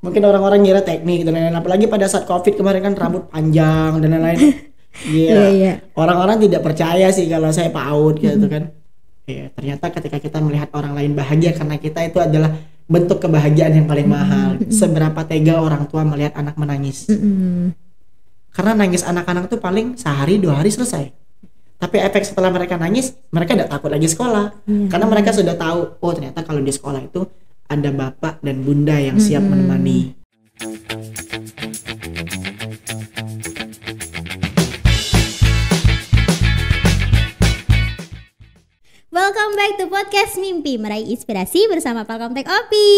Mungkin orang-orang ngira teknik dan lain-lain. Apalagi pada saat COVID kemarin kan rambut panjang dan lain-lain. Iya. Orang-orang tidak percaya sih kalau saya PAUD gitu kan. Iya, ternyata ketika kita melihat orang lain bahagia karena kita, itu adalah bentuk kebahagiaan yang paling mahal. Seberapa tega orang tua melihat anak menangis. Karena nangis anak-anak tuh paling sehari 2 hari selesai. Tapi efek setelah mereka nangis, mereka tidak takut lagi sekolah. Karena mereka sudah tahu, oh ternyata kalau di sekolah itu ada bapak dan bunda yang siap menemani. Welcome back to podcast Mimpi Meraih Inspirasi bersama Palkomtek Opi.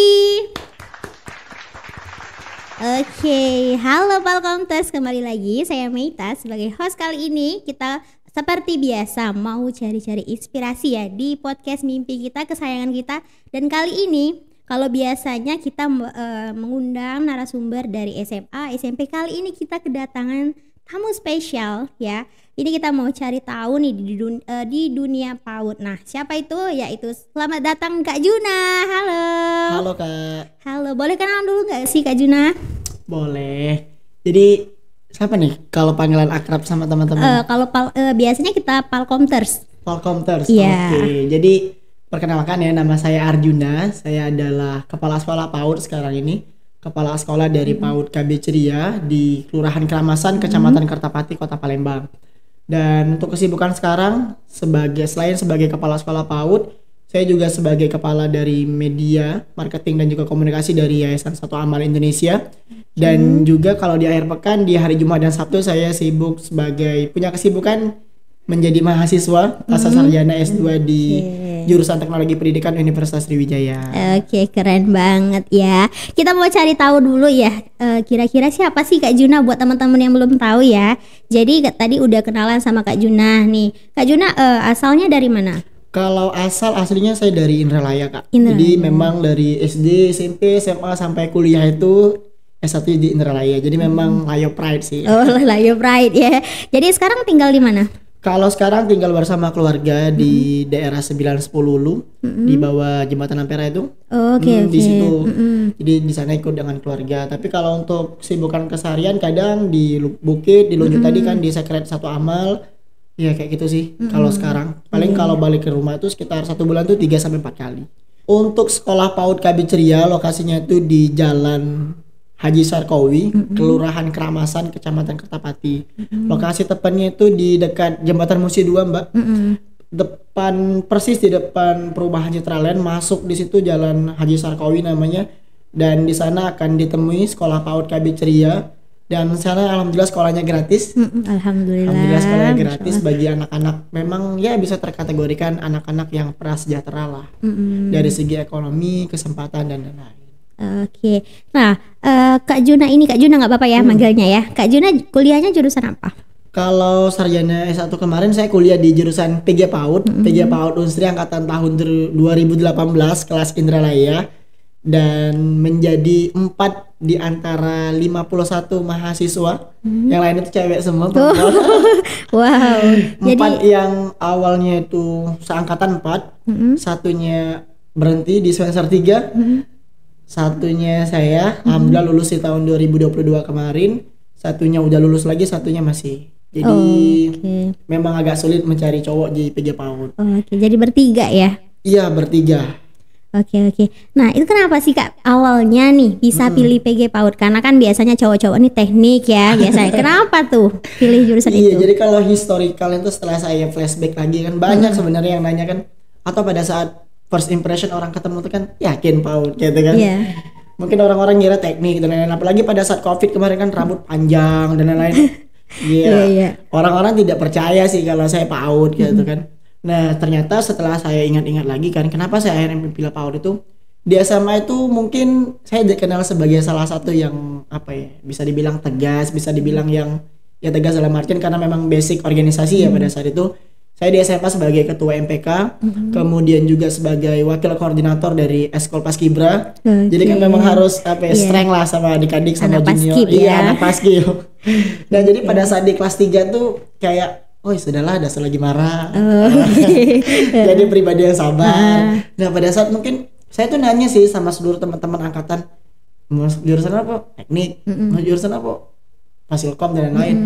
Oke, halo Palkomters, kembali lagi saya Meita sebagai host. Kali ini kita seperti biasa mau cari-cari inspirasi ya di podcast Mimpi kita, kesayangan kita. Dan kali ini kalau biasanya kita mengundang narasumber dari SMA, SMP, kali ini kita kedatangan tamu spesial ya. Ini kita mau cari tahu nih di dunia PAUD. Nah, siapa itu? Yaitu selamat datang Kak Juna. Halo. Halo Kak. Halo, boleh kenalan dulu nggak sih Kak Juna? Boleh. Jadi siapa nih kalau panggilan akrab sama teman-teman? Kalau biasanya kita Palkomters. Palkomters. Iya. Oke. Jadi perkenalkan ya, nama saya Arjuna. Saya adalah kepala sekolah PAUD sekarang ini. Kepala sekolah dari PAUD KB Ceria di Kelurahan Keramasan, Kecamatan Kertapati, Kota Palembang. Dan untuk kesibukan sekarang selain sebagai kepala sekolah PAUD, saya juga sebagai kepala dari media, marketing dan juga komunikasi dari Yayasan Satu Amal Indonesia. Dan juga kalau di akhir pekan di hari Jumat dan Sabtu saya sibuk punya kesibukan menjadi mahasiswa pasca sarjana S2 di jurusan Teknologi Pendidikan Universitas Sriwijaya. Oke, keren banget ya. Kita mau cari tahu dulu ya, kira-kira siapa sih Kak Juna buat teman-teman yang belum tahu ya. Jadi tadi udah kenalan sama Kak Juna nih. Kak Juna asalnya dari mana? Kalau aslinya saya dari Indralaya Kak. Jadi memang dari SD, SMP, SMA sampai kuliah itu S1 di Indralaya. Jadi memang Layo Pride sih. Oh, Layo Pride ya. Jadi sekarang tinggal di mana? Kalau sekarang tinggal bersama keluarga di daerah 910 Lu, di bawah Jembatan Ampera itu. Oke. Di situ. Jadi di sana ikut dengan keluarga. Tapi kalau untuk kesibukan keseharian kadang di Bukit, di Lunjut tadi kan di Sekret Satu Amal. Ya kayak gitu sih. Kalau sekarang paling kalau balik ke rumah itu sekitar 1 bulan tuh 3 sampai 4 kali. Untuk sekolah PAUD KB Ceria lokasinya itu di Jalan Haji Sarkowi, Kelurahan Keramasan, Kecamatan Kertapati. Lokasi tepatnya itu di dekat Jembatan Musi 2, Mbak. Persis di depan perumahan Citraland, masuk di situ Jalan Haji Sarkowi namanya. Dan di sana akan ditemui sekolah PAUD KB Ceria. Dan sana alhamdulillah sekolahnya gratis. Alhamdulillah sekolahnya gratis bagi anak-anak. Memang ya bisa terkategorikan anak-anak yang prasejahtera lah. Dari segi ekonomi, kesempatan dan lain-lain. Oke, nah Kak Juna nggak apa-apa ya manggilnya ya. Kak Juna kuliahnya jurusan apa? Kalau sarjana S1 kemarin saya kuliah di jurusan PG PAUD, PG PAUD Unsri angkatan tahun 2018 kelas Indralaya, dan menjadi 4 di antara 51 mahasiswa. Yang lain itu cewek semua. Wow. 4 yang awalnya itu seangkatan 4, satunya berhenti di semester 3. Satunya saya alhamdulillah lulus di tahun 2022 kemarin, satunya udah lulus lagi, satunya masih. Jadi memang agak sulit mencari cowok di PG PAUD. Oke, jadi bertiga ya? Iya, bertiga. Oke. Nah, itu kenapa sih Kak awalnya nih bisa pilih PG PAUD? Karena kan biasanya cowok-cowok nih teknik ya biasanya. Kenapa tuh pilih jurusan itu? Iya, jadi kalau historical itu setelah saya flashback lagi kan banyak sebenarnya yang nanya kan, atau pada saat first impression orang ketemu tuh kan yakin PAUD gitu kan. Mungkin orang-orang ngira teknik dan lain-lain. Apalagi pada saat COVID kemarin kan rambut panjang dan lain-lain. Orang-orang tidak percaya sih kalau saya PAUD gitu kan. Nah ternyata setelah saya ingat-ingat lagi kan, kenapa saya akhirnya pilih PAUD itu, di SMA itu mungkin saya dikenal sebagai salah satu yang bisa dibilang tegas, bisa dibilang yang ya tegas dalam artian karena memang basic organisasi ya pada saat itu. Saya di SMA sebagai ketua MPK, kemudian juga sebagai wakil koordinator dari Eskol Paskibra. Jadi kan memang harus strength lah sama adik-adik sama anak junior. Paskib, iya, anak Paskib. Nah, jadi pada saat di kelas 3 tuh kayak sudahlah, dasar lagi marah. Jadi pribadi yang sabar. Nah, pada saat mungkin saya tuh nanya sih sama seluruh teman-teman angkatan, masuk jurusan apa, teknik, masuk jurusan apa, fasilkom dan lain-lain.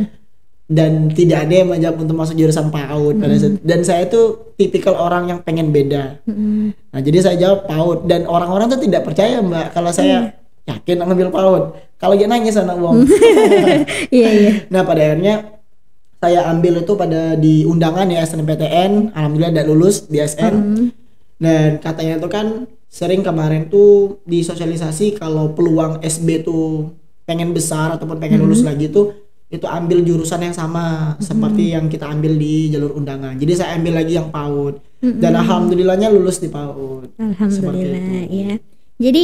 Dan tidak ada yang menjawab untuk masuk jurusan PAUD pada saat. Dan saya tuh tipikal orang yang pengen beda. Nah jadi saya jawab PAUD, dan orang-orang tuh tidak percaya Mbak kalau saya yakin ngambil PAUD. Kalau dia nangis anak uang. Nah pada akhirnya saya ambil itu pada di undangan ya SNMPTN, alhamdulillah udah lulus di SN. Dan katanya itu kan sering kemarin tuh disosialisasi kalau peluang SB tuh pengen besar ataupun pengen lulus lagi tuh itu ambil jurusan yang sama seperti yang kita ambil di jalur undangan. Jadi saya ambil lagi yang PAUD dan alhamdulillahnya lulus di PAUD. Alhamdulillah ya. Jadi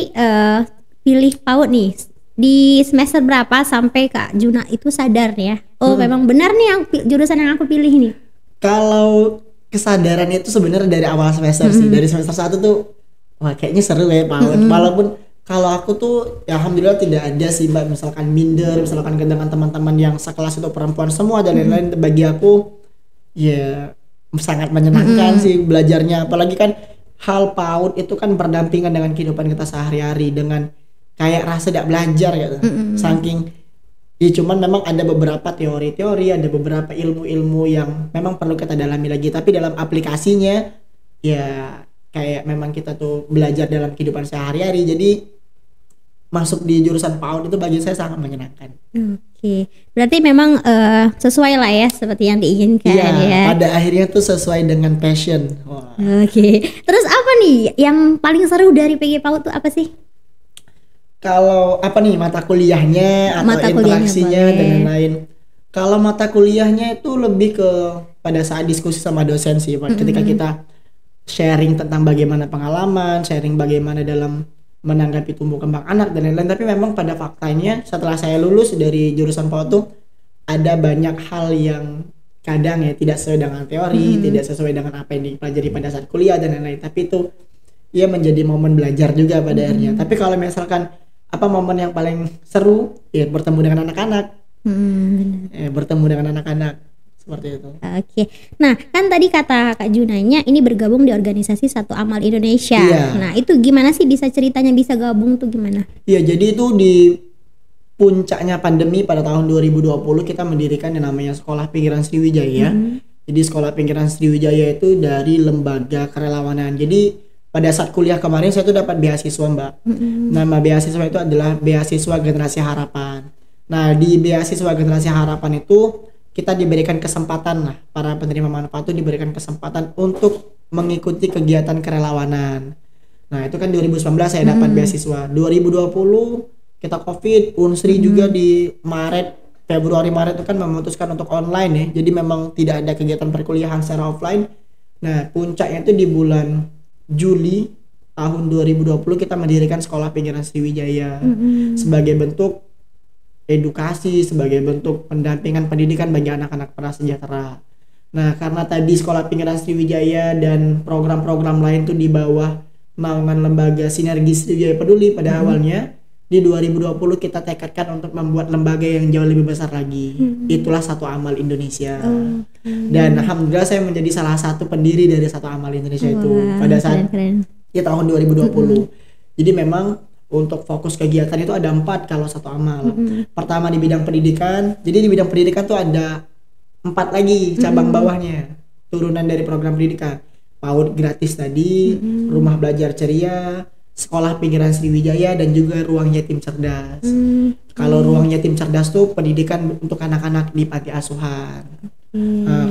pilih PAUD nih di semester berapa sampai Kak Juna itu sadar ya? Oh memang benar nih yang jurusan yang aku pilih nih. Kalau kesadaran itu sebenarnya dari awal semester sih. Dari semester 1 tuh wah kayaknya seru ya PAUD. Walaupun kalau aku tuh ya alhamdulillah tidak ada sih Mbak misalkan minder, misalkan dengan teman-teman yang sekelas itu perempuan semua dan lain-lain. Bagi aku ya sangat menyenangkan sih belajarnya, apalagi kan hal PAUD itu kan berdampingan dengan kehidupan kita sehari-hari, dengan kayak rasa tidak belajar gitu. Saking ya cuman memang ada beberapa teori-teori, ada beberapa ilmu-ilmu yang memang perlu kita dalami lagi, tapi dalam aplikasinya ya kayak memang kita tuh belajar dalam kehidupan sehari-hari. Jadi masuk di jurusan PAUD itu bagi saya sangat menyenangkan. Oke. Berarti memang sesuai lah ya seperti yang diinginkan ya. Pada akhirnya tuh sesuai dengan passion. Oke. Terus apa nih yang paling seru dari PG PAUD tuh apa sih? Kalau apa nih mata kuliahnya atau interaksinya dan lain-lain. Kalau mata kuliahnya itu lebih ke pada saat diskusi sama dosen sih Pak. Ketika kita sharing tentang bagaimana pengalaman, sharing bagaimana dalam menanggapi tumbuh kembang anak dan lain-lain. Tapi memang pada faktanya setelah saya lulus dari jurusan PAUD tuh ada banyak hal yang kadang ya tidak sesuai dengan teori, tidak sesuai dengan apa yang dipelajari pada saat kuliah dan lain-lain. Tapi itu ya menjadi momen belajar juga pada akhirnya. Tapi kalau misalkan apa momen yang paling seru ya bertemu dengan anak-anak. Bertemu dengan anak-anak seperti itu. Oke. Nah, kan tadi kata Kak Junanya ini bergabung di organisasi Satu Amal Indonesia. Nah, itu gimana sih bisa ceritanya bisa gabung tuh gimana? Iya, jadi itu di puncaknya pandemi pada tahun 2020 kita mendirikan yang namanya Sekolah Pinggiran Sriwijaya. Jadi Sekolah Pinggiran Sriwijaya itu dari lembaga kerelawanan. Jadi pada saat kuliah kemarin saya tuh dapat beasiswa Mbak. Nama beasiswa itu adalah Beasiswa Generasi Harapan. Nah, di Beasiswa Generasi Harapan itu kita diberikan kesempatan lah, para penerima manfaat itu diberikan kesempatan untuk mengikuti kegiatan kerelawanan. Nah itu kan 2019 saya dapat beasiswa. 2020 kita COVID, Unsri juga di Februari Maret itu kan memutuskan untuk online ya. Jadi memang tidak ada kegiatan perkuliahan secara offline. Nah puncaknya itu di bulan Juli tahun 2020 kita mendirikan Sekolah Pinggiran Sriwijaya sebagai bentuk edukasi, sebagai bentuk pendampingan pendidikan bagi anak-anak prasejahtera. Nah, karena tadi Sekolah Pinggiran Sriwijaya dan program-program lain tuh di bawah naungan lembaga Sinergi Sriwijaya Peduli pada awalnya, di 2020 kita tekadkan untuk membuat lembaga yang jauh lebih besar lagi. Itulah Satu Amal Indonesia. Dan alhamdulillah saya menjadi salah satu pendiri dari Satu Amal Indonesia itu pada saat ya tahun 2020. Jadi memang untuk fokus kegiatan itu ada 4 kalau Satu Amal. Pertama di bidang pendidikan. Jadi di bidang pendidikan tuh ada 4 lagi cabang bawahnya, turunan dari program pendidikan. PAUD gratis tadi, Rumah Belajar Ceria, Sekolah Pinggiran Sriwijaya, dan juga Ruang Yatim Cerdas. Kalau Ruang Yatim Cerdas tuh pendidikan untuk anak-anak di panti asuhan.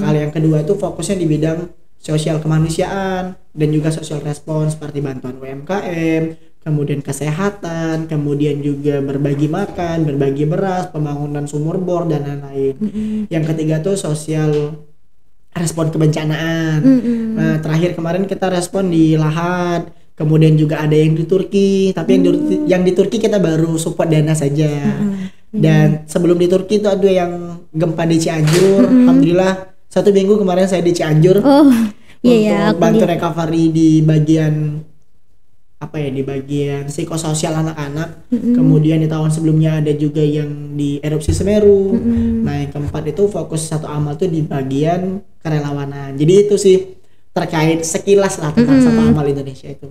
Kalau yang kedua itu fokusnya di bidang sosial kemanusiaan dan juga sosial respons seperti bantuan UMKM, kemudian kesehatan, kemudian juga berbagi makan, berbagi beras, pembangunan sumur bor dan lain-lain. Yang ketiga tuh sosial respon kebencanaan. Nah, terakhir kemarin kita respon di Lahat, kemudian juga ada yang di Turki, tapi yang di Turki kita baru support dana saja. Dan sebelum di Turki itu ada yang gempa di Cianjur. Alhamdulillah 1 minggu kemarin saya di Cianjur untuk bantu recovery di bagian di bagian psikososial anak-anak. Kemudian di tahun sebelumnya ada juga yang di erupsi Semeru. Nah yang keempat itu fokus Satu Amal tuh di bagian kerelawanan. Jadi itu sih terkait sekilas lah tentang Satu Amal Indonesia itu.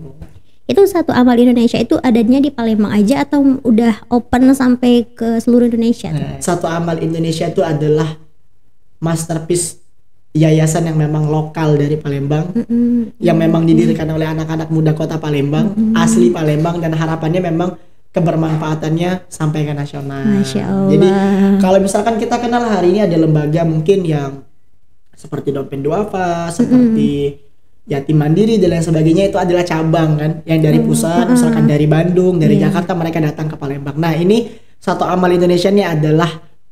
Itu satu amal Indonesia itu adanya di Palembang aja atau udah open sampai ke seluruh Indonesia? Nah, satu amal Indonesia itu adalah masterpiece yayasan yang memang lokal dari Palembang, yang memang didirikan oleh anak-anak muda kota Palembang, asli Palembang, dan harapannya memang kebermanfaatannya sampai ke nasional. Masya Allah. Jadi kalau misalkan kita kenal hari ini ada lembaga mungkin yang seperti Dompet Duafa, seperti Yatim Mandiri dan lain sebagainya, itu adalah cabang kan, yang dari pusat, misalkan dari Bandung, dari Jakarta mereka datang ke Palembang. Nah ini satu amal Indonesia ini adalah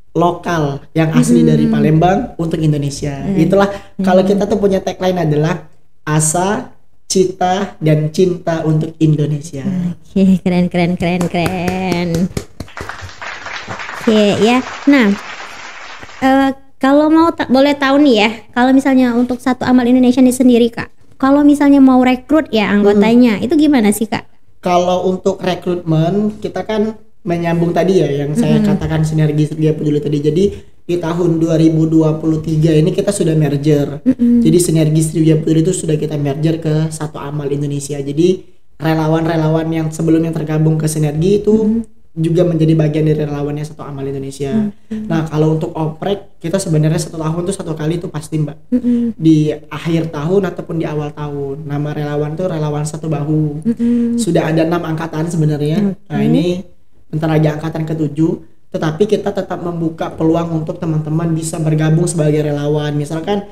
lokal yang asli dari Palembang untuk Indonesia. Itulah kalau kita tuh punya tagline adalah asa, cita, dan cinta untuk Indonesia. Oke, keren. Oke ya. Nah, kalau mau boleh tahu nih ya, kalau misalnya untuk satu amal Indonesia ini sendiri Kak, kalau misalnya mau rekrut ya anggotanya, itu gimana sih Kak? Kalau untuk rekrutmen kita kan menyambung tadi ya yang saya katakan sinergi Sergia Peduli tadi. Jadi di tahun 2023 ini kita sudah merger. Jadi sinergi Sergia Peduli itu sudah kita merger ke satu amal Indonesia. Jadi relawan-relawan yang sebelumnya tergabung ke sinergi itu juga menjadi bagian dari relawannya satu amal Indonesia. Nah kalau untuk oprek kita sebenarnya satu tahun tuh satu kali itu pasti Mbak, di akhir tahun ataupun di awal tahun. Nama relawan tuh relawan satu bahu. Sudah ada 6 angkatan sebenarnya. Nah ini bentar lagi angkatan ke-7, tetapi kita tetap membuka peluang untuk teman-teman bisa bergabung sebagai relawan. Misalkan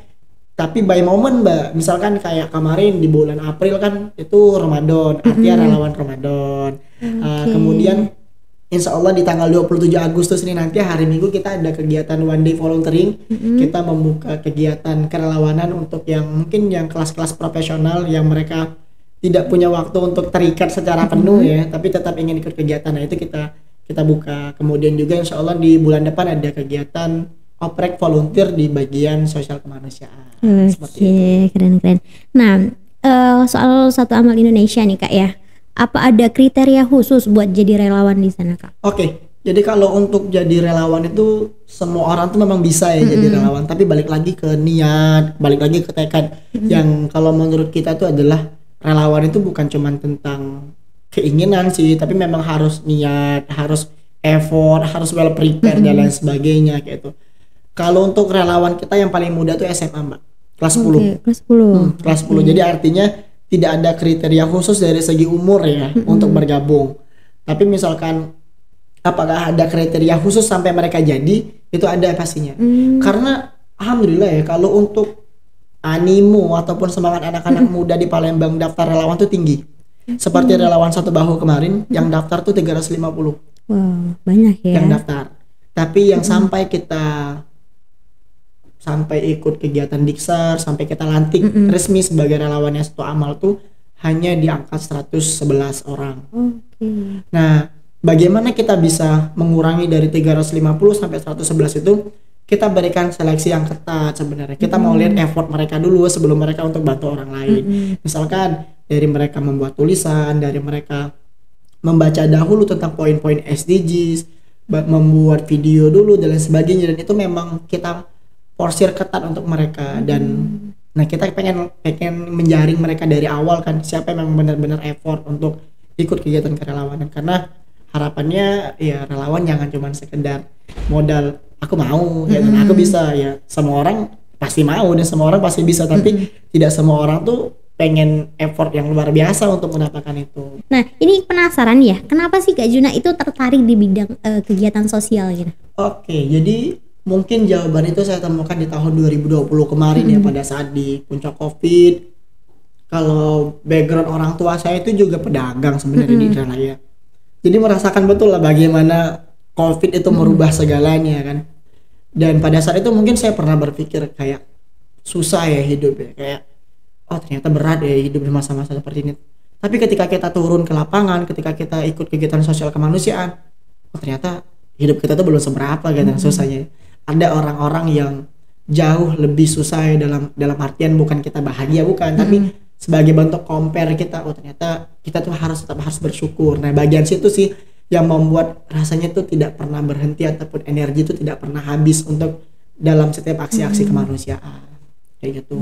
tapi by moment Mbak, misalkan kayak kemarin di bulan April kan itu Ramadan, artinya relawan Ramadan. Kemudian Insya Allah di tanggal 27 Agustus ini nanti hari Minggu kita ada kegiatan one day volunteering. Kita membuka kegiatan kerelawanan untuk yang mungkin yang kelas-kelas profesional yang mereka tidak punya waktu untuk terikat secara penuh ya, tapi tetap ingin ikut kegiatan. Nah itu kita buka. Kemudian juga Insya Allah di bulan depan ada kegiatan oprek volunteer di bagian sosial kemanusiaan. Oke, keren. Nah, soal satu amal Indonesia nih Kak ya, apa ada kriteria khusus buat jadi relawan di sana Kak? Oke, jadi kalau untuk jadi relawan itu semua orang tuh memang bisa ya jadi relawan, tapi balik lagi ke niat, balik lagi ke tekad. Yang kalau menurut kita itu adalah relawan itu bukan cuma tentang keinginan sih, tapi memang harus niat, harus effort, harus well prepared dan lain sebagainya gitu. Kalau untuk relawan kita yang paling muda tuh SMA Mbak, kelas 10. Kelas 10. Jadi artinya tidak ada kriteria khusus dari segi umur ya untuk bergabung. Tapi misalkan apakah ada kriteria khusus sampai mereka jadi, itu ada pastinya. Karena alhamdulillah ya kalau untuk animo ataupun semangat anak-anak muda di Palembang daftar relawan tuh tinggi. Seperti relawan satu bahu kemarin yang daftar tuh 350. Wow, banyak ya. Yang daftar. Tapi yang sampai ikut kegiatan Diksar, sampai kita lantik resmi sebagai relawannya satu amal tuh hanya di angka 111 orang. Nah, bagaimana kita bisa mengurangi dari 350 sampai 111 itu? Kita berikan seleksi yang ketat sebenarnya. Kita mau lihat effort mereka dulu sebelum mereka untuk bantu orang lain. Misalkan dari mereka membuat tulisan, dari mereka membaca dahulu tentang poin-poin SDGs, membuat video dulu dan lain sebagainya. Dan itu memang kita porsir ketat untuk mereka. Dan nah kita pengen menjaring mereka dari awal kan, siapa yang memang benar-benar effort untuk ikut kegiatan kerelawanan. Karena harapannya ya relawan jangan cuma sekedar modal aku mau ya, dan aku bisa ya. Semua orang pasti mau dan semua orang pasti bisa, tapi tidak semua orang tuh pengen effort yang luar biasa untuk mendapatkan itu. Nah ini penasaran ya, kenapa sih Kak Juna itu tertarik di bidang kegiatan sosial gitu? Oke, jadi mungkin jawaban itu saya temukan di tahun 2020 kemarin ya, pada saat di puncak COVID. Kalau background orang tua saya itu juga pedagang sebenarnya di Indralaya. Jadi merasakan betul lah bagaimana COVID itu merubah segalanya kan. Dan pada saat itu mungkin saya pernah berpikir kayak susah ya hidup ya, kayak oh ternyata berat ya hidup di masa-masa seperti ini. Tapi ketika kita turun ke lapangan, ketika kita ikut kegiatan sosial kemanusiaan, oh ternyata hidup kita tuh belum seberapa gitu susahnya. Ada orang-orang yang jauh lebih susah ya, dalam artian bukan kita bahagia bukan, tapi sebagai bentuk compare kita, oh ternyata kita tuh tetap harus bersyukur. Nah bagian situ sih yang membuat rasanya tuh tidak pernah berhenti ataupun energi itu tidak pernah habis untuk dalam setiap aksi-aksi kemanusiaan kayak gitu.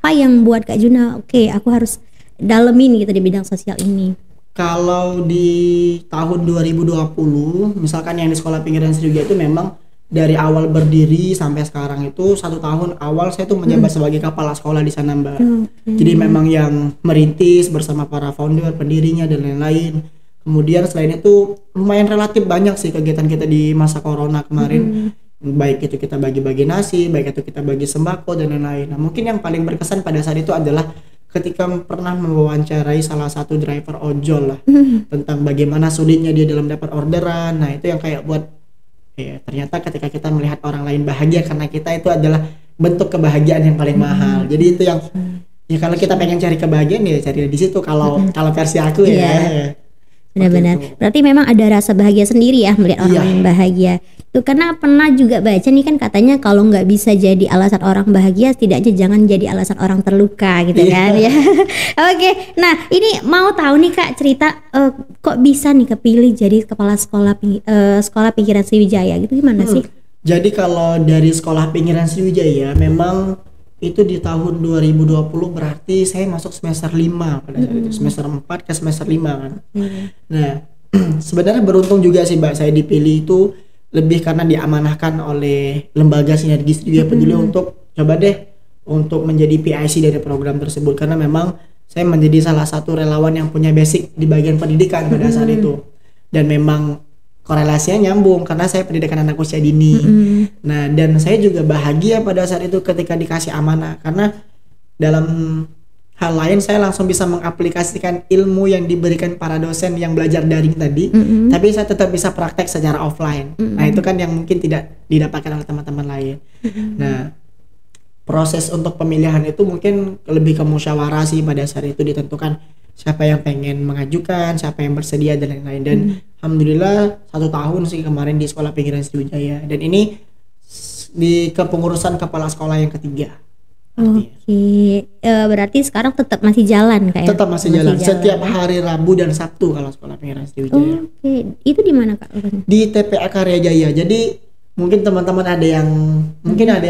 Apa yang buat Kak Juna oke, aku harus dalemin gitu di bidang sosial ini? Kalau di tahun 2020 misalkan yang di Sekolah Pinggiran Sriwijaya itu memang dari awal berdiri sampai sekarang itu 1 tahun awal saya tuh menjabat sebagai kepala sekolah di sana, Mbak. Jadi memang yang merintis bersama para founder, pendirinya dan lain-lain. Kemudian selain itu lumayan relatif banyak sih kegiatan kita di masa corona kemarin. Baik itu kita bagi-bagi nasi, baik itu kita bagi sembako dan lain-lain. Nah, mungkin yang paling berkesan pada saat itu adalah ketika pernah mewawancarai salah satu driver ojol lah tentang bagaimana sulitnya dia dalam dapat orderan. Nah, itu yang kayak buat ternyata ketika kita melihat orang lain bahagia karena kita, itu adalah bentuk kebahagiaan yang paling mahal. Jadi itu yang ya kalau kita pengen cari kebahagiaan ya cari di situ kalau versi aku ya. Benar-benar. Berarti memang ada rasa bahagia sendiri ya melihat orang lain bahagia. Itu karena pernah juga baca nih kan katanya kalau nggak bisa jadi alasan orang bahagia, setidaknya jangan jadi alasan orang terluka gitu kan ya. Oke, nah ini mau tahu nih Kak cerita kok bisa nih kepilih jadi kepala sekolah Pinggiran Sriwijaya gitu, gimana sih? Jadi kalau dari Sekolah Pinggiran Sriwijaya memang itu di tahun 2020 berarti saya masuk semester 5 pada saat itu, semester 4 ke semester 5 kan. Nah, sebenarnya beruntung juga sih Mbak, saya dipilih itu lebih karena diamanahkan oleh lembaga Sinergi Sriwijaya Peduli untuk coba deh untuk menjadi PIC dari program tersebut, karena memang saya menjadi salah satu relawan yang punya basic di bagian pendidikan pada saat itu, dan memang korelasinya nyambung karena saya pendidikan anak usia dini. Nah, dan saya juga bahagia pada saat itu ketika dikasih amanah, karena dalam hal lain saya langsung bisa mengaplikasikan ilmu yang diberikan para dosen yang belajar daring tadi, tapi saya tetap bisa praktek secara offline. Nah, itu kan yang mungkin tidak didapatkan oleh teman-teman lain. Nah, proses untuk pemilihan itu mungkin lebih ke musyawarah sih, pada saat itu ditentukan siapa yang pengen mengajukan, siapa yang bersedia dan lain-lain. Dan alhamdulillah 1 tahun sih kemarin di Sekolah Pinggiran Sriwijaya, dan ini di kepengurusan kepala sekolah yang ketiga. Berarti sekarang tetap masih jalan Kak ya? Tetap masih jalan. Setiap hari Rabu dan Sabtu kalau Sekolah Pinggiran Sriwijaya. Itu di mana Kak? Di TPA Karya Jaya. Jadi mungkin teman-teman ada yang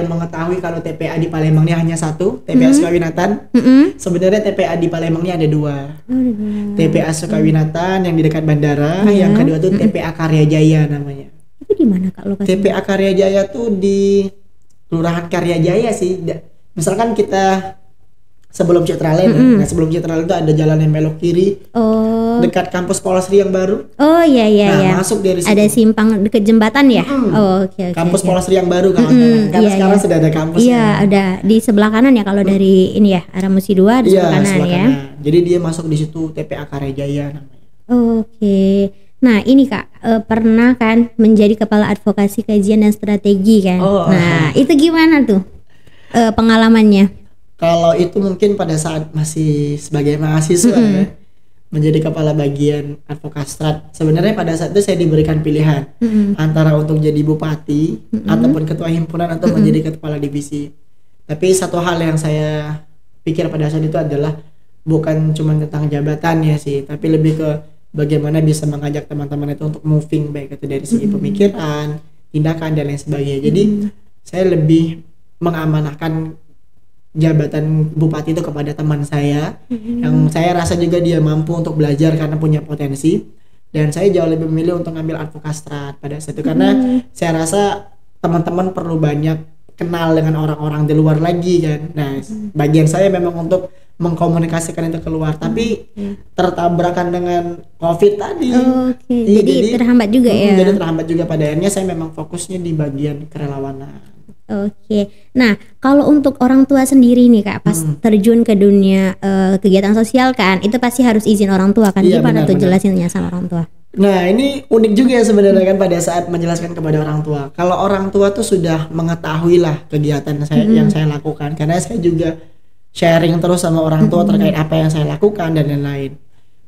mengetahui kalau TPA di Palembang ini hanya satu, TPA Sukawinatan. Sebenarnya TPA di Palembang ini ada 2. TPA Sukawinatan yang di dekat bandara, yang kedua tuh TPA Karya Jaya namanya. Itu di mana Kak lokasinya? TPA Karya Jaya tuh di Kelurahan Karya Jaya sih. Misalkan kita sebelum Citraland, nah sebelum Citraland itu ada jalan yang belok kiri, dekat kampus Polsri yang baru. Masuk dari situ. Ada simpang dekat jembatan ya. Kampus Polsri yang baru kalau karena sekarang sudah ada kampus. Iya, ada di sebelah kanan ya kalau dari ini ya arah Musi 2 di sebelah kanan ya. Jadi dia masuk di situ, TPA Karya Jaya namanya. Nah ini Kak, pernah kan menjadi kepala advokasi kajian dan strategi kan. Nah itu gimana tuh pengalamannya? Kalau itu mungkin pada saat masih sebagai mahasiswa ya, menjadi kepala bagian advokastrat. Sebenarnya pada saat itu saya diberikan pilihan antara untuk jadi bupati ataupun ketua himpunan atau menjadi kepala divisi. Tapi satu hal yang saya pikir pada saat itu adalah bukan cuma tentang jabatannya sih, tapi lebih ke bagaimana bisa mengajak teman-teman itu untuk moving, baik itu dari segi pemikiran, tindakan dan lain sebagainya. Jadi saya lebih mengamanahkan jabatan bupati itu kepada teman saya yang saya rasa juga dia mampu untuk belajar karena punya potensi, dan saya jauh lebih memilih untuk ngambil advokastrat pada saat itu karena saya rasa teman-teman perlu banyak kenal dengan orang-orang di luar lagi kan. Nah, bagian saya memang untuk mengkomunikasikan itu keluar, tapi tertabrakan dengan COVID tadi. Jadi terhambat juga ya. Jadi terhambat juga, pada akhirnya saya memang fokusnya di bagian kerelawanan. Nah kalau untuk orang tua sendiri nih Kak, pas terjun ke dunia kegiatan sosial kan, itu pasti harus izin orang tua kan? Gimana tuh jelasinnya sama orang tua? Nah ini unik juga ya sebenarnya kan pada saat menjelaskan kepada orang tua. Kalau orang tua tuh sudah mengetahui lah kegiatan saya yang saya lakukan, karena saya juga sharing terus sama orang tua terkait apa yang saya lakukan dan lain-lain.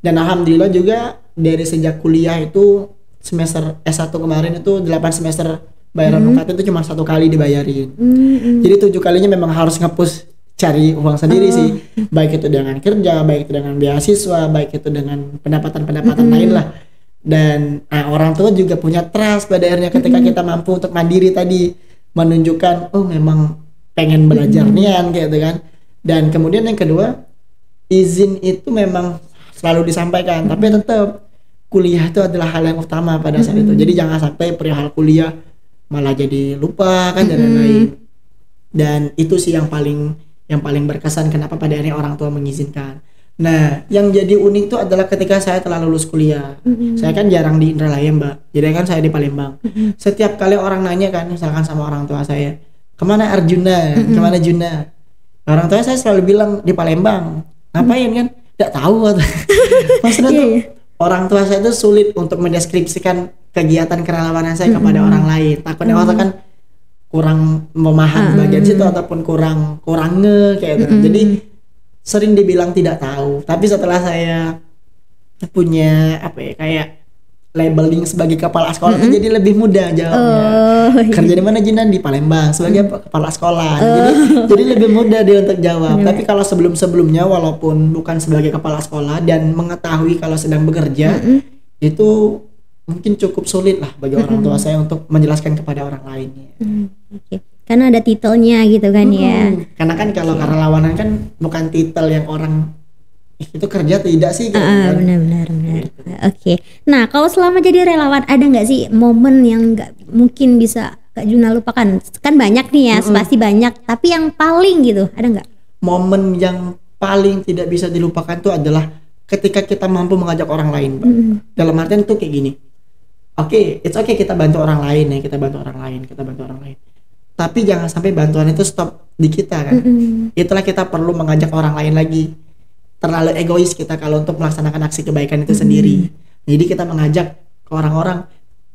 Dan alhamdulillah juga dari sejak kuliah itu semester S1 kemarin itu 8 semester bayaran UKT itu cuma 1 kali dibayarin. Jadi 7 kalinya memang harus ngepush cari uang sendiri sih, baik itu dengan kerja, baik itu dengan beasiswa, baik itu dengan pendapatan lain lah. Dan orang tua juga punya trust pada akhirnya ketika kita mampu untuk mandiri tadi, menunjukkan memang pengen belajar nian gitu kan. Dan kemudian yang kedua, izin itu memang selalu disampaikan, tapi tetap kuliah itu adalah hal yang utama pada saat itu. Jadi jangan sampai perihal kuliah malah jadi lupa kan dan lain-lain. Dan itu sih yang paling berkesan kenapa pada akhirnya orang tua mengizinkan. Nah, yang jadi unik itu adalah ketika saya telah lulus kuliah. Saya kan jarang di Indralaya, Mbak. Jadi kan saya di Palembang. Setiap kali orang nanya kan, misalkan sama orang tua saya, kemana Arjuna, kemana Juna, orang tua saya selalu bilang di Palembang. Ngapain kan? Tidak tahu. Maksudnya tuh orang tua saya tuh sulit untuk mendeskripsikan kegiatan kerelawanan saya kepada orang lain. Takutnya orang kan kurang memahami bagian situ ataupun kurang kayak gitu. Jadi sering dibilang tidak tahu, tapi setelah saya punya kayak labeling sebagai kepala sekolah itu jadi lebih mudah jawabnya. Kerja di mana Jinan? Di Palembang sebagai kepala sekolah. Jadi lebih mudah dia untuk jawab. Tapi kalau sebelumnya walaupun bukan sebagai kepala sekolah dan mengetahui kalau sedang bekerja, itu mungkin cukup sulit lah bagi orang tua saya untuk menjelaskan kepada orang lainnya. Karena ada titelnya gitu kan ya. Karena kan kalau kerelawanan kan bukan titel yang orang itu kerja tidak sih. Benar. Oke. Nah, kalau selama jadi relawan ada nggak sih momen yang nggak mungkin bisa Kak Juna lupakan? Kan banyak nih ya, pasti banyak. Tapi yang paling gitu ada nggak? Momen yang paling tidak bisa dilupakan itu adalah ketika kita mampu mengajak orang lain, Mbak. Dalam artian tuh kayak gini. It's okay kita bantu orang lain ya, kita bantu orang lain. Tapi jangan sampai bantuan itu stop di kita kan. Itulah kita perlu mengajak orang lain lagi. Terlalu egois kita kalau untuk melaksanakan aksi kebaikan itu sendiri. Jadi kita mengajak ke orang-orang.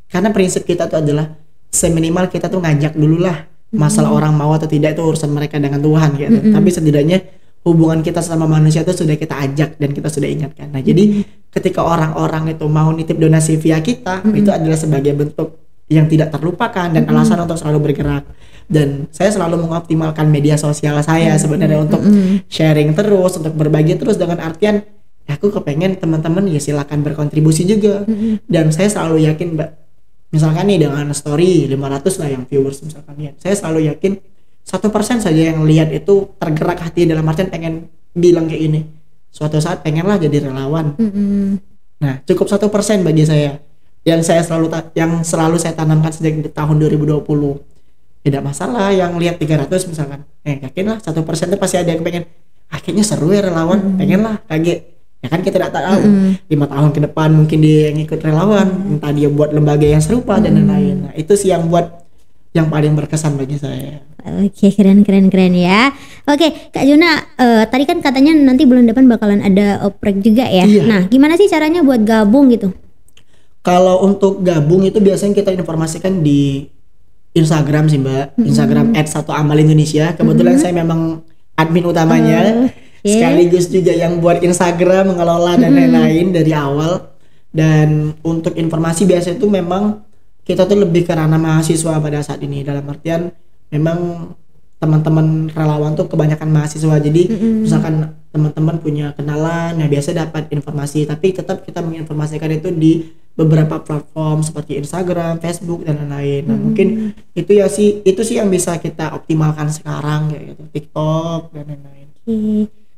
Karena prinsip kita itu adalah seminimal kita tuh ngajak dulu lah. Masalah orang mau atau tidak itu urusan mereka dengan Tuhan gitu. Tapi setidaknya hubungan kita sama manusia itu sudah kita ajak dan kita sudah ingatkan. Nah jadi ketika orang-orang itu mau nitip donasi via kita, itu adalah sebagai bentuk yang tidak terlupakan dan alasan untuk selalu bergerak. Dan saya selalu mengoptimalkan media sosial saya sebenarnya untuk sharing terus, untuk berbagi terus, dengan artian aku kepengen teman-teman ya silakan berkontribusi juga. Dan saya selalu yakin, Mbak, misalkan nih dengan story 500 lah yang viewers misalkan ya, saya selalu yakin 1% saja yang lihat itu tergerak hati dalam artian pengen bilang kayak ini, suatu saat pengenlah jadi relawan. Nah cukup 1% bagi saya yang selalu saya tanamkan sejak tahun 2020. Tidak masalah yang lihat 300 misalkan, yakinlah 1% itu pasti ada yang pengen, akhirnya seru ya relawan, pengen lah kaget. Ya kan kita tidak tahu 5 tahun ke depan mungkin dia yang ikut relawan, entah dia buat lembaga yang serupa dan lain-lain. Nah itu sih yang buat yang paling berkesan bagi saya. Oke, keren ya. Oke, Kak Juna, tadi kan katanya nanti bulan depan bakalan ada oprek juga ya. Iya. Nah, gimana sih caranya buat gabung gitu? Kalau untuk gabung itu biasanya kita informasikan di Instagram sih, Mbak. Instagram @1amalindonesia. Kebetulan saya memang admin utamanya. Sekaligus juga yang buat Instagram, mengelola dan lain-lain dari awal. Dan untuk informasi biasanya itu memang kita tuh lebih ke ranah mahasiswa pada saat ini. Dalam artian memang teman-teman relawan tuh kebanyakan mahasiswa. Jadi misalkan teman-teman punya kenalan, ya biasa dapat informasi. Tapi tetap kita menginformasikan itu di beberapa platform seperti Instagram, Facebook dan lain-lain. Nah mungkin itu sih yang bisa kita optimalkan sekarang kayak gitu, TikTok dan lain-lain.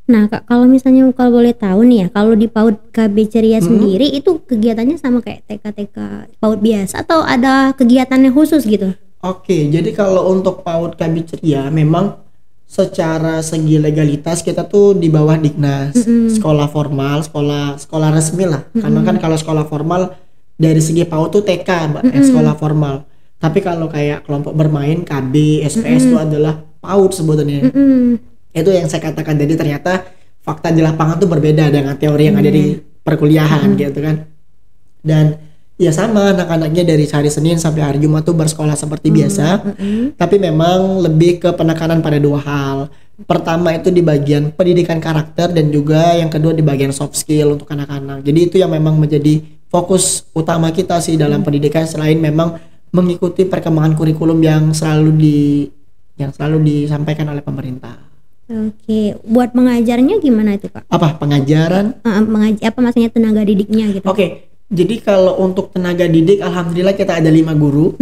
Nah Kak, kalau misalnya kalau boleh tahu nih ya, kalau di PAUD KB Ceria sendiri itu kegiatannya sama kayak TK PAUD biasa atau ada kegiatannya khusus gitu? Oke, jadi kalau untuk PAUD KB Ceria memang secara segi legalitas kita tuh di bawah Dignas, sekolah formal, sekolah resmi lah. Karena kan kalau sekolah formal dari segi PAUD tuh TK, Mbak, sekolah formal. Tapi kalau kayak kelompok bermain KB, SPS itu adalah PAUD sebetulnya. Itu yang saya katakan tadi, ternyata fakta di lapangan tuh berbeda dengan teori yang ada di perkuliahan gitu kan. Dan ya sama, anak-anaknya dari hari Senin sampai hari Jumat tuh bersekolah seperti biasa. Tapi memang lebih ke penekanan pada 2 hal. Pertama itu di bagian pendidikan karakter dan juga yang kedua di bagian soft skill untuk anak-anak. Jadi itu yang memang menjadi fokus utama kita sih dalam pendidikan, selain memang mengikuti perkembangan kurikulum yang selalu disampaikan oleh pemerintah. Oke, buat mengajarnya gimana itu Kak? Apa pengajaran? Apa maksudnya tenaga didiknya gitu? Oke, jadi kalau untuk tenaga didik, alhamdulillah kita ada 5 guru.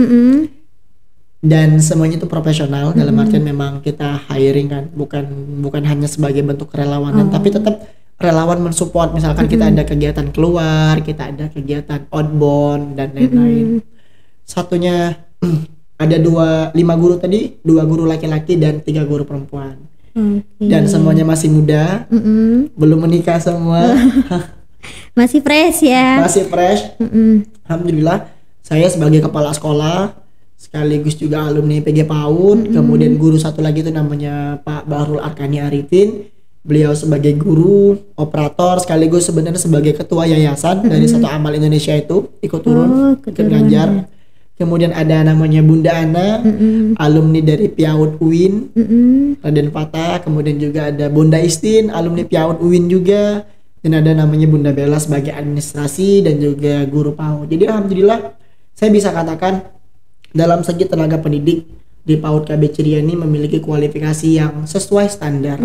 Dan semuanya itu profesional, dalam artian memang kita hiring kan, bukan hanya sebagai bentuk kerelawanan, tapi tetap relawan mensupport, misalkan kita ada kegiatan keluar, kita ada kegiatan outbound dan lain-lain. Satunya ada 5 guru tadi, 2 guru laki-laki dan 3 guru perempuan. Dan semuanya masih muda, belum menikah semua. Masih fresh ya. Masih fresh. Alhamdulillah, saya sebagai kepala sekolah sekaligus juga alumni PG PAUD, kemudian guru satu lagi itu namanya Pak Bahrul Arkani Arifin. Beliau sebagai guru, operator, sekaligus sebenarnya sebagai ketua yayasan dari Satu Amal Indonesia itu ikut turun, ikut ngajar. Kemudian ada namanya Bunda Ana, alumni dari PIAUD UIN, Raden Fatah. Kemudian juga ada Bunda Istin, alumni PIAUD UIN juga. Dan ada namanya Bunda Bella sebagai administrasi dan juga guru PAUD. Jadi alhamdulillah saya bisa katakan dalam segi tenaga pendidik di PAUD KB Ceria ini memiliki kualifikasi yang sesuai standar.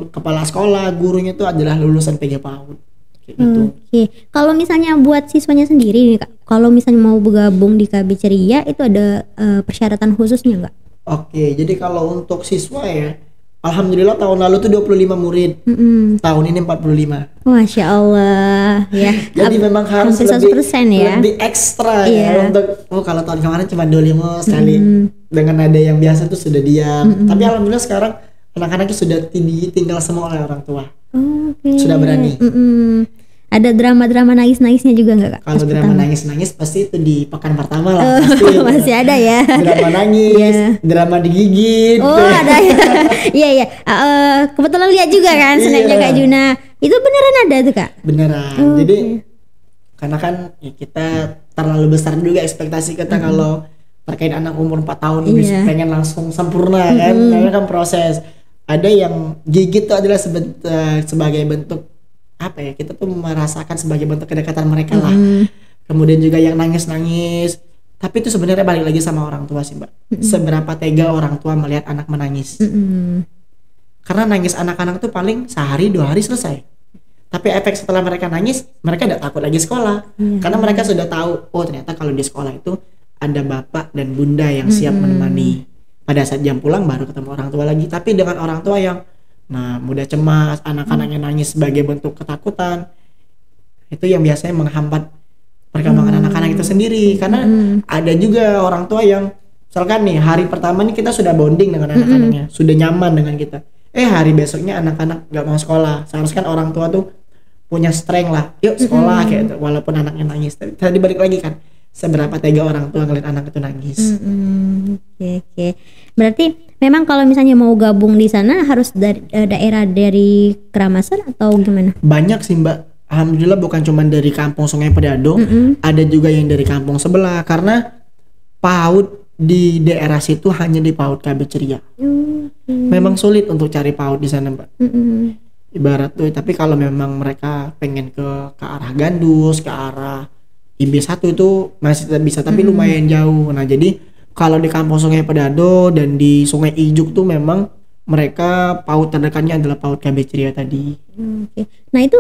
Kepala sekolah, gurunya itu adalah lulusan PG PAUD. Gitu. Oke. Kalau misalnya buat siswanya sendiri nih Kak, kalau misalnya mau bergabung di KB Ceria itu ada persyaratan khususnya nggak? Oke, jadi kalau untuk siswa ya, alhamdulillah tahun lalu tuh 25 murid, tahun ini 45. Masya Allah ya. Jadi memang harus lebih ekstra ya untuk kalau tahun kemarin cuma 25 sekali dengan ada yang biasa tuh sudah diam. Tapi alhamdulillah sekarang anak-anaknya sudah tinggal semua oleh orang tua. Sudah berani. Ada drama-drama nangis-nangisnya juga nggak Kak? Kalau drama nangis-nangis pasti itu di pekan pertama lah. Pasti masih ada ya. Drama nangis, drama digigit. Ada ya. Iya. Kebetulan lihat juga kan snapnya Kak Juna. Itu beneran ada tuh Kak? Beneran. Jadi karena kan ya kita terlalu besar juga ekspektasi kita kalau terkait anak umur 4 tahun pengen langsung sempurna kan. Karena kan proses. Ada yang gigit itu adalah sebagai bentuk apa ya, kita tuh merasakan sebagai bentuk kedekatan mereka lah. Kemudian juga yang nangis-nangis, tapi itu sebenarnya balik lagi sama orang tua sih Mbak. Seberapa tega orang tua melihat anak menangis. Karena nangis anak-anak tuh paling sehari 2 hari selesai. Tapi efek setelah mereka nangis, mereka tidak takut lagi sekolah. Karena mereka sudah tahu, oh ternyata kalau di sekolah itu ada bapak dan bunda yang siap menemani. Pada saat jam pulang baru ketemu orang tua lagi. Tapi dengan orang tua yang mudah cemas, anak-anaknya nangis sebagai bentuk ketakutan, itu yang biasanya menghambat perkembangan anak-anak itu sendiri. Karena ada juga orang tua yang misalkan nih hari pertama nih kita sudah bonding dengan anak-anaknya, sudah nyaman dengan kita, hari besoknya anak-anak gak mau sekolah. Seharusnya kan orang tua tuh punya strength lah, yuk sekolah kayak gitu, walaupun anaknya nangis. Tadi balik lagi kan, seberapa tega orang tua ngeliat anak itu nangis. Oke. Berarti memang kalau misalnya mau gabung di sana harus dari daerah dari Keramasan atau gimana? Banyak sih Mbak. Alhamdulillah bukan cuma dari kampung Sungai Pedado, ada juga yang dari kampung sebelah. Karena PAUD di daerah situ hanya di PAUD KB Ceria. Memang sulit untuk cari PAUD di sana Mbak. Ibarat tuh, tapi kalau memang mereka pengen ke arah Gandus, ke arah IB1 itu masih tetap bisa, tapi lumayan jauh. Nah jadi kalau di kampung Sungai Pedado dan di Sungai Ijuk tuh memang mereka PAUD terdekatnya adalah PAUD KB Ceria tadi. Nah itu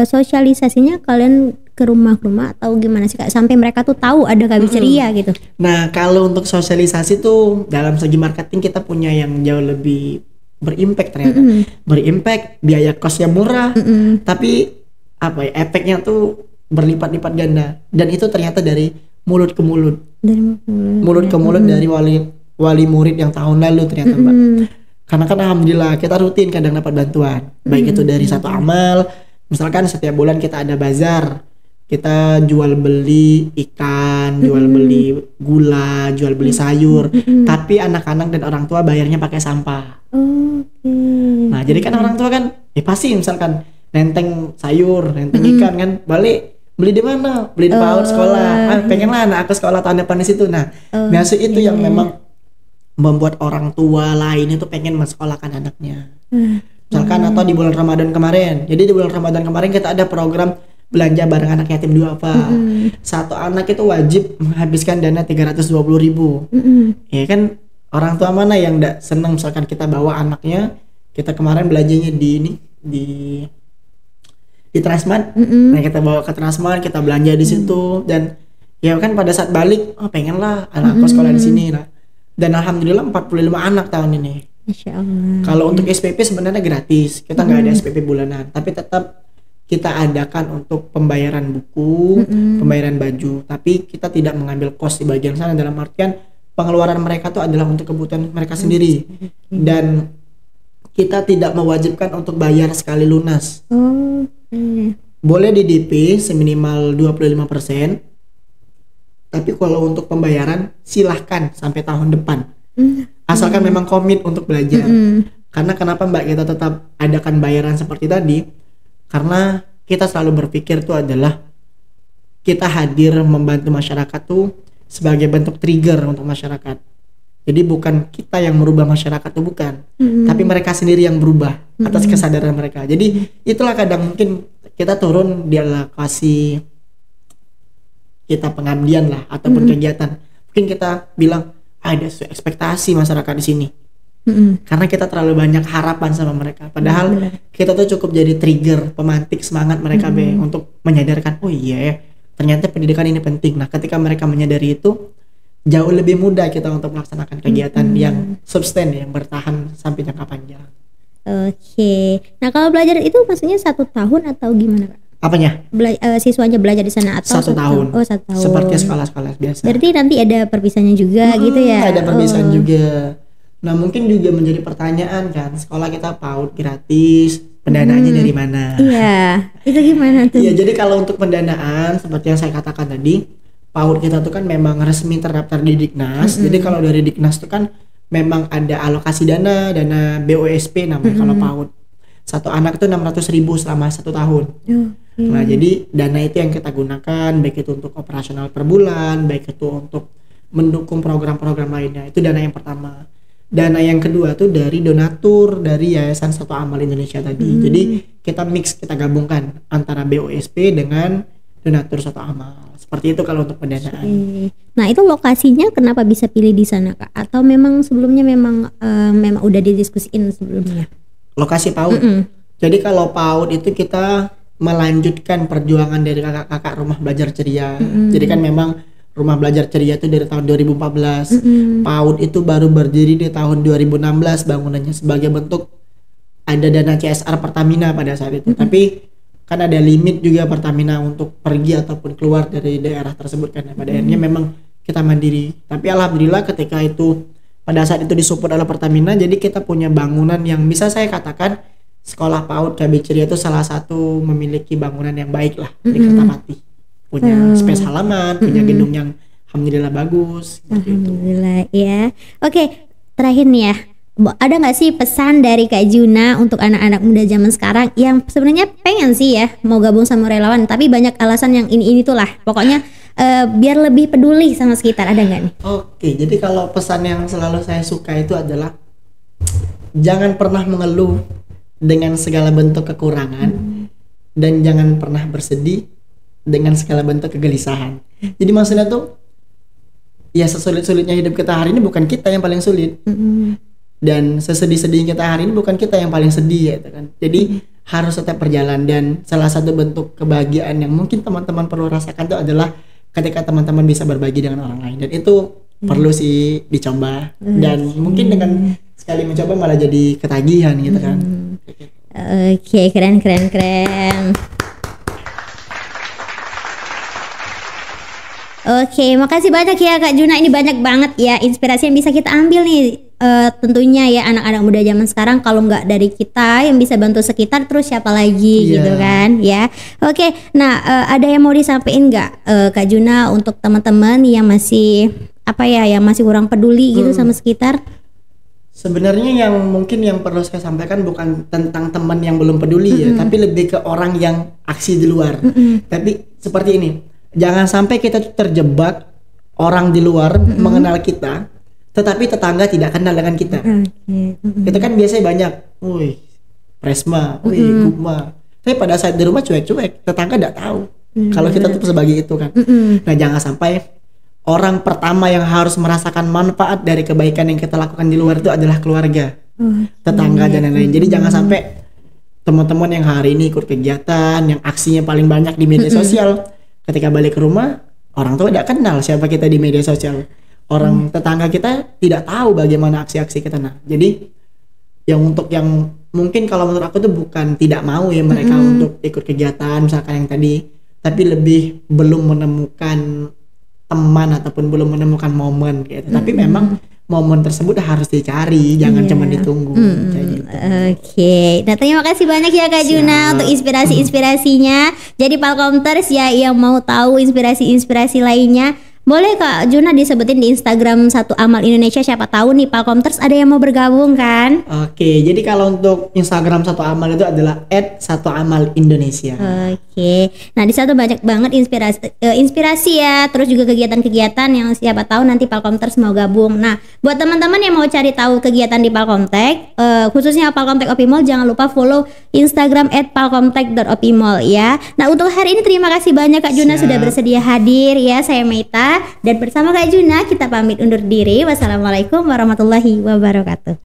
sosialisasinya kalian ke rumah-rumah atau gimana sih Kak sampai mereka tuh tahu ada KB Ceria gitu? Nah kalau untuk sosialisasi tuh dalam segi marketing kita punya yang jauh lebih berimpact ternyata. Berimpact, biaya kosnya murah, tapi apa ya, efeknya tuh berlipat-lipat ganda. Dan itu ternyata dari mulut ke mulut. Mulut ke mulut dari wali murid yang tahun lalu ternyata Mbak. Karena kan alhamdulillah kita rutin kadang dapat bantuan, baik itu dari Satu Amal. Misalkan setiap bulan kita ada bazar, kita jual beli ikan, jual beli gula, jual beli sayur, tapi anak-anak dan orang tua bayarnya pakai sampah. Nah jadi kan orang tua kan pasti misalkan nenteng sayur, nenteng ikan kan, balik beli di mana? Beli di PAUD sekolah. Pengen lah anak aku sekolah tahun depan di situ. Nah, biasa itu yang memang membuat orang tua lain itu pengen mensekolahkan anaknya. Misalkan atau di bulan Ramadan kemarin. Jadi di bulan Ramadan kemarin kita ada program belanja bareng anak yatim duafa. Satu anak itu wajib menghabiskan dana 320.000. Ya kan orang tua mana yang enggak senang misalkan kita bawa anaknya. Kita kemarin belanjanya di Transmart. Nah kita bawa ke Transmart, kita belanja di situ dan ya kan pada saat balik pengen lah anakku sekolah di sini. Nah dan alhamdulillah 45 anak tahun ini. Masya Allah. Kalau untuk SPP sebenarnya gratis, kita nggak ada SPP bulanan, tapi tetap kita adakan untuk pembayaran buku, pembayaran baju, tapi kita tidak mengambil kos di bagian sana, dalam artian pengeluaran mereka tuh adalah untuk kebutuhan mereka sendiri, dan kita tidak mewajibkan untuk bayar sekali lunas. Boleh di DP seminimal 25%, tapi kalau untuk pembayaran silahkan sampai tahun depan, asalkan memang komit untuk belajar. Karena kenapa Mbak kita tetap adakan bayaran seperti tadi, karena kita selalu berpikir itu adalah kita hadir membantu masyarakat tuh sebagai bentuk trigger untuk masyarakat. Jadi bukan kita yang merubah masyarakat tuh, bukan, tapi mereka sendiri yang berubah atas kesadaran mereka. Jadi itulah kadang mungkin kita turun di alokasi kita pengabdian lah ataupun kegiatan. Mungkin kita bilang ada ekspektasi masyarakat di sini. Karena kita terlalu banyak harapan sama mereka. Padahal kita tuh cukup jadi trigger, pemantik semangat mereka untuk menyadarkan, oh iya ya, ternyata pendidikan ini penting. Nah, ketika mereka menyadari itu, jauh lebih mudah kita untuk melaksanakan kegiatan yang substan, yang bertahan sampai jangka panjang. Oke. Nah, kalau belajar itu maksudnya 1 tahun atau gimana, Kak? Apanya? Siswanya belajar di sana atau 1 tahun? Oh, 1 tahun. Seperti sekolah-sekolah biasa. Berarti nanti ada perpisahannya juga gitu ya? Ada perpisahan juga. Nah, mungkin juga menjadi pertanyaan kan, sekolah kita PAUD gratis, pendanaannya dari mana? Iya, itu gimana tuh? Iya, jadi kalau untuk pendanaan seperti yang saya katakan tadi, PAUD kita tuh kan memang resmi terdaftar di Diknas. Jadi kalau dari Diknas tuh kan memang ada alokasi dana BOSP namanya kalau PAUD. Satu anak itu 600.000 selama 1 tahun. Nah, jadi dana itu yang kita gunakan, baik itu untuk operasional per bulan, baik itu untuk mendukung program-program lainnya. Itu dana yang pertama. Dana yang kedua tuh dari donatur dari Yayasan Satu Amal Indonesia tadi. Jadi kita mix, kita gabungkan antara BOSP dengan donatur Satu Amal. Seperti itu kalau untuk pendanaan. Nah, itu lokasinya kenapa bisa pilih di sana, Kak? Atau memang sebelumnya memang udah didiskusiin sebelumnya? Lokasi PAUD. Jadi kalau PAUD itu kita melanjutkan perjuangan dari kakak-kakak Rumah Belajar Ceria. Jadi kan memang Rumah Belajar Ceria itu dari tahun 2014. PAUD itu baru berdiri di tahun 2016 bangunannya, sebagai bentuk ada dana CSR Pertamina pada saat itu. Tapi kan ada limit juga Pertamina untuk pergi ataupun keluar dari daerah tersebut kan. Pada akhirnya memang kita mandiri. Tapi alhamdulillah ketika itu pada saat itu disupport oleh Pertamina, jadi kita punya bangunan yang bisa saya katakan sekolah PAUD KB Ceria itu salah satu memiliki bangunan yang baik lah di Kertapati. Punya space halaman, punya gedung yang alhamdulillah bagus. Alhamdulillah ya. Oke, terakhir nih ya. Ada nggak sih pesan dari Kak Juna untuk anak-anak muda zaman sekarang yang sebenarnya pengen sih ya mau gabung sama relawan, tapi banyak alasan yang ini tuh lah. Pokoknya biar lebih peduli sama sekitar, ada nggak nih? Oke, jadi kalau pesan yang selalu saya suka itu adalah jangan pernah mengeluh dengan segala bentuk kekurangan dan jangan pernah bersedih dengan segala bentuk kegelisahan. Jadi maksudnya tuh ya sesulit-sulitnya hidup kita hari ini bukan kita yang paling sulit. Dan sesedih-sedihnya kita hari ini bukan kita yang paling sedih ya kan. Jadi harus tetap berjalan, dan salah satu bentuk kebahagiaan yang mungkin teman-teman perlu rasakan itu adalah ketika teman-teman bisa berbagi dengan orang lain, dan itu perlu sih dicoba, dan mungkin dengan sekali mencoba malah jadi ketagihan gitu kan. Oke, keren. Oke, makasih banyak ya Kak Juna, ini banyak banget ya inspirasi yang bisa kita ambil nih. Tentunya ya anak-anak muda zaman sekarang, kalau nggak dari kita yang bisa bantu sekitar, terus siapa lagi gitu kan ya. Oke, nah ada yang mau disampaikan nggak Kak Juna untuk teman-teman yang masih yang masih kurang peduli gitu sama sekitar? Sebenarnya yang mungkin yang perlu saya sampaikan bukan tentang teman yang belum peduli ya, tapi lebih ke orang yang aksi di luar. Tapi seperti ini, jangan sampai kita terjebak orang di luar mengenal kita, tetapi tetangga tidak kenal dengan kita. Itu kan biasanya banyak, wih Presma, wih Guma. Tapi pada saat di rumah cuek-cuek, tetangga tidak tahu kalau kita tuh sebagai itu kan. Nah, jangan sampai orang pertama yang harus merasakan manfaat dari kebaikan yang kita lakukan di luar itu adalah keluarga, tetangga dan lain-lain. Jadi jangan sampai teman-teman yang hari ini ikut kegiatan, yang aksinya paling banyak di media sosial, ketika balik ke rumah orang tua tidak kenal siapa kita di media sosial. Orang tetangga kita tidak tahu bagaimana aksi-aksi kita. Nah, jadi untuk yang mungkin kalau menurut aku tuh bukan tidak mau ya mereka untuk ikut kegiatan misalkan yang tadi, tapi lebih belum menemukan teman ataupun belum menemukan momen gitu. Tapi memang momen tersebut harus dicari, jangan cuma ditunggu kayak gitu. Oke. Nah, terima kasih banyak ya Kak Juna untuk inspirasi-inspirasinya. Jadi Palkomters ya yang mau tahu inspirasi-inspirasi lainnya, boleh Kak Juna disebutin di Instagram Satu Amal Indonesia, siapa tahu nih Palkomters ada yang mau bergabung kan? Oke, jadi kalau untuk Instagram Satu Amal itu adalah @satuamalindonesia. Oke. Nah, di situ banyak banget inspirasi ya, terus juga kegiatan-kegiatan yang siapa tahu nanti Palkomters mau gabung. Nah, buat teman-teman yang mau cari tahu kegiatan di Palkomtek, khususnya Palkomtek Opimall, jangan lupa follow Instagram @palkomtek.opimall ya. Nah, untuk hari ini terima kasih banyak Kak Juna sudah bersedia hadir ya. Saya Meita dan bersama Kak Juna kita pamit undur diri. Wassalamualaikum warahmatullahi wabarakatuh.